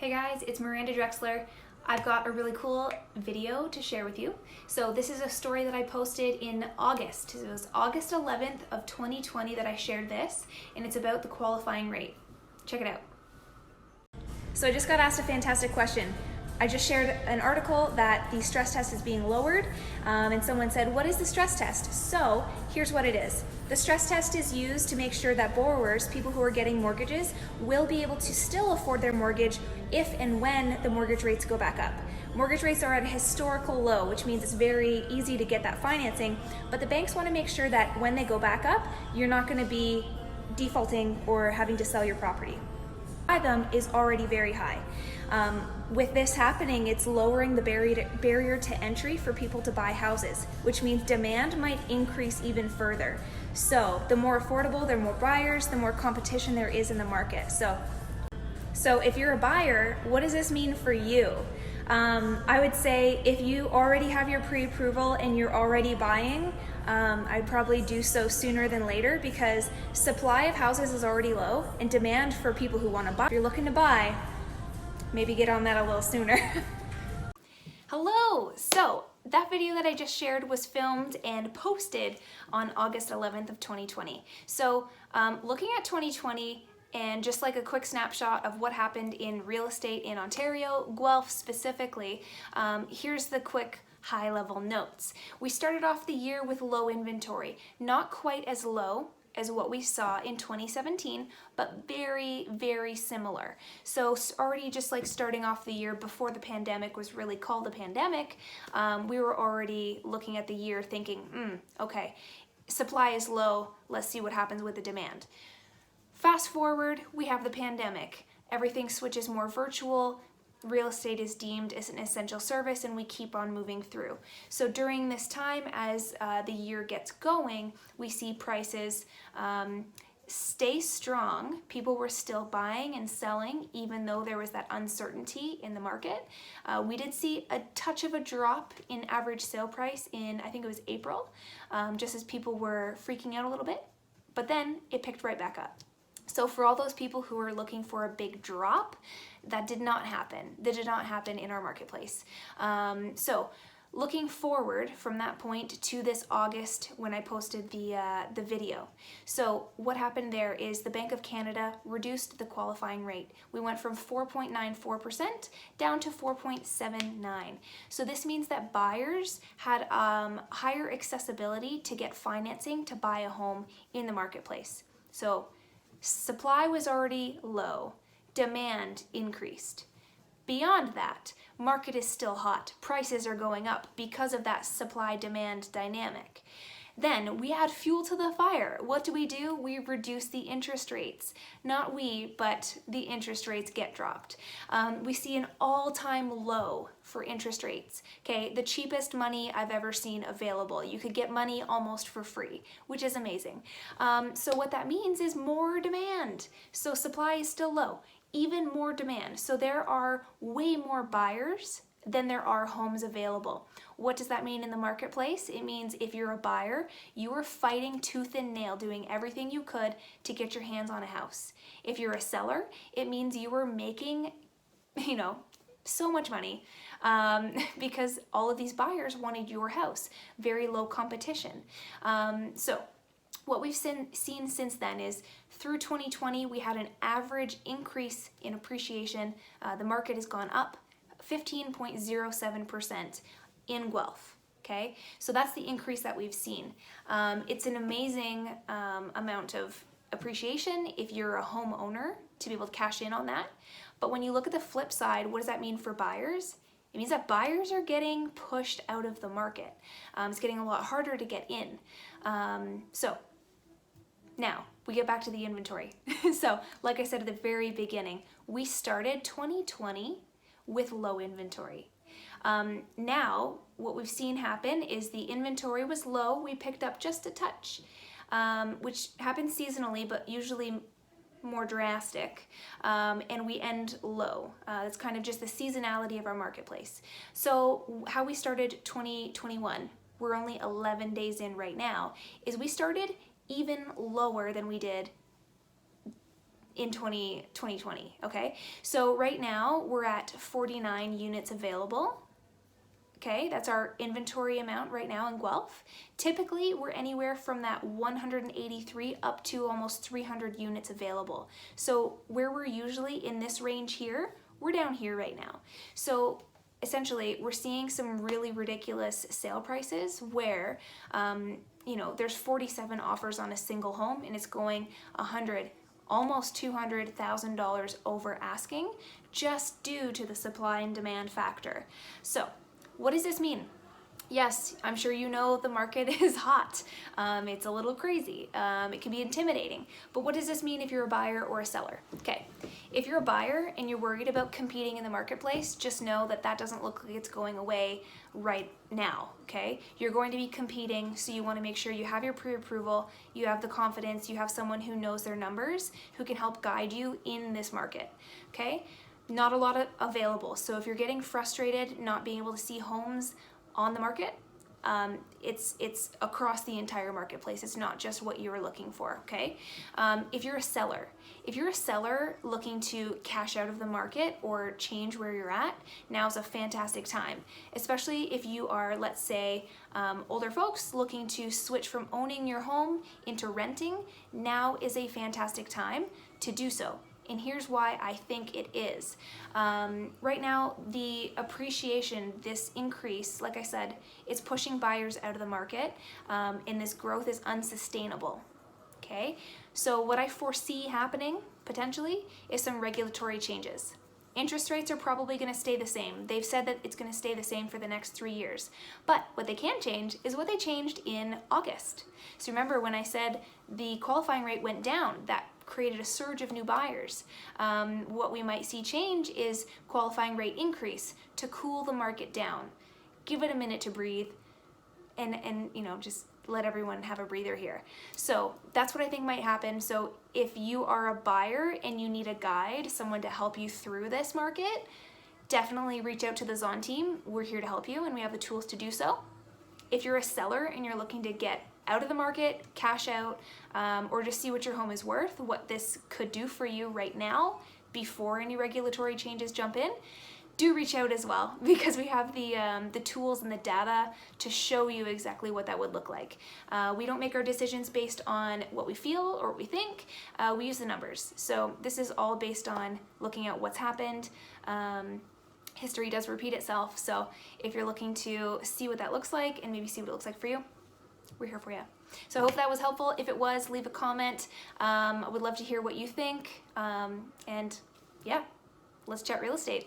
Hey guys, it's Miranda Drexler. I've got a really cool video to share with you. So this is a story that I posted in August. It was August 11th of 2020 that I shared this, and it's about the qualifying rate. Check it out. So I just got asked a fantastic question. I just shared an article that the stress test is being lowered, and someone said, what is the stress test? So here's what it is. The stress test is used to make sure that borrowers, people who are getting mortgages, will be able to still afford their mortgage if and when the mortgage rates go back up. Mortgage rates are at a historical low, which means it's very easy to get that financing, but the banks want to make sure that when they go back up, you're not going to be defaulting or having to sell your property. Them is already very high. With this happening, it's lowering the barrier to entry for people to buy houses, which means demand might increase even further. So the more affordable, there are more buyers, the more competition there is in the market. So if you're a buyer, what does this mean for you? I would say if you already have your pre-approval and you're already buying, I'd probably do so sooner than later because supply of houses is already low and demand for people who want to buy. If you're looking to buy, maybe get on that a little sooner. Hello! So that video that I just shared was filmed and posted on August 11th of 2020. So looking at 2020, and just like a quick snapshot of what happened in real estate in Ontario, Guelph specifically, here's the quick high-level notes. We started off the year with low inventory, not quite as low as what we saw in 2017, but very, very similar. So already just like starting off the year before the pandemic was really called a pandemic, we were already looking at the year thinking, okay, supply is low, let's see what happens with the demand. Fast forward, we have the pandemic. Everything switches more virtual. Real estate is deemed as an essential service and we keep on moving through. So during this time, as the year gets going, we see prices stay strong. People were still buying and selling even though there was that uncertainty in the market. We did see a touch of a drop in average sale price in, I think it was April, just as people were freaking out a little bit, but then it picked right back up. So for all those people who are looking for a big drop, that did not happen. That did not happen in our marketplace. So looking forward from that point to this August when I posted the video. So what happened there is the Bank of Canada reduced the qualifying rate. We went from 4.94% down to 4.79. So this means that buyers had higher accessibility to get financing to buy a home in the marketplace. So supply was already low, demand increased. Beyond that, market is still hot. Prices are going up because of that supply-demand dynamic. Then we add fuel to the fire. What do? We reduce the interest rates. Not we, but the interest rates get dropped. We see an all-time low for interest rates. Okay, the cheapest money I've ever seen available. You could get money almost for free, which is amazing. So what that means is more demand. So supply is still low, even more demand. So there are way more buyers than there are homes available. What does that mean in the marketplace? It means if you're a buyer, you are fighting tooth and nail, doing everything you could to get your hands on a house. If you're a seller, it means you are making, so much money because all of these buyers wanted your house. Very low competition. So what we've seen since then is through 2020, we had an average increase in appreciation. The market has gone up 15.07% in Guelph. Okay, so that's the increase that we've seen. It's an amazing amount of appreciation if you're a homeowner to be able to cash in on that. But when you look at the flip side, what does that mean for buyers? It means that buyers are getting pushed out of the market. It's getting a lot harder to get in. So now we get back to the inventory. So like I said at the very beginning, we started 2020 with low inventory. Now, what we've seen happen is the inventory was low. We picked up just a touch, which happens seasonally, but usually more drastic, and we end low. That's kind of just the seasonality of our marketplace. So how we started 2021, we're only 11 days in right now, is we started even lower than we did in 2020, okay? So right now we're at 49 units available. Okay, that's our inventory amount right now in Guelph. Typically, we're anywhere from that 183 up to almost 300 units available. So where we're usually in this range here, we're down here right now. So essentially, we're seeing some really ridiculous sale prices where, you know, there's 47 offers on a single home and it's going 100, almost $200,000 over asking just due to the supply and demand factor. So what does this mean? Yes, I'm sure you know the market is hot. It's a little crazy. It can be intimidating. But what does this mean if you're a buyer or a seller? Okay, if you're a buyer and you're worried about competing in the marketplace, just know that that doesn't look like it's going away right now, okay? You're going to be competing, so you want to make sure you have your pre-approval, you have the confidence, you have someone who knows their numbers, who can help guide you in this market, okay? Not a lot available. So if you're getting frustrated not being able to see homes on the market, it's across the entire marketplace. It's not just what you're looking for, okay? If you're a seller looking to cash out of the market or change where you're at, now's a fantastic time. Especially if you are, let's say, older folks looking to switch from owning your home into renting, now is a fantastic time to do so. And here's why I think it is. Right now, the appreciation, this increase, like I said, it's pushing buyers out of the market, and this growth is unsustainable, okay? So what I foresee happening, potentially, is some regulatory changes. Interest rates are probably gonna stay the same. They've said that it's gonna stay the same for the next 3 years. But what they can change is what they changed in August. So remember when I said the qualifying rate went down, that created a surge of new buyers. What we might see change is qualifying rate increase to cool the market down. Give it a minute to breathe and you know, just let everyone have a breather here. So that's what I think might happen. So if you are a buyer and you need a guide, someone to help you through this market, definitely reach out to the Zon team. We're here to help you and we have the tools to do so. If you're a seller and you're looking to get out of the market, cash out, or just see what your home is worth, what this could do for you right now before any regulatory changes jump in, do reach out as well, because we have the tools and the data to show you exactly what that would look like. We don't make our decisions based on what we feel or what we think. We use the numbers. So this is all based on looking at what's happened. History does repeat itself. So if you're looking to see what that looks like and maybe see what it looks like for you, we're here for you. So I hope that was helpful. If it was, leave a comment. I would love to hear what you think. And yeah, let's chat real estate.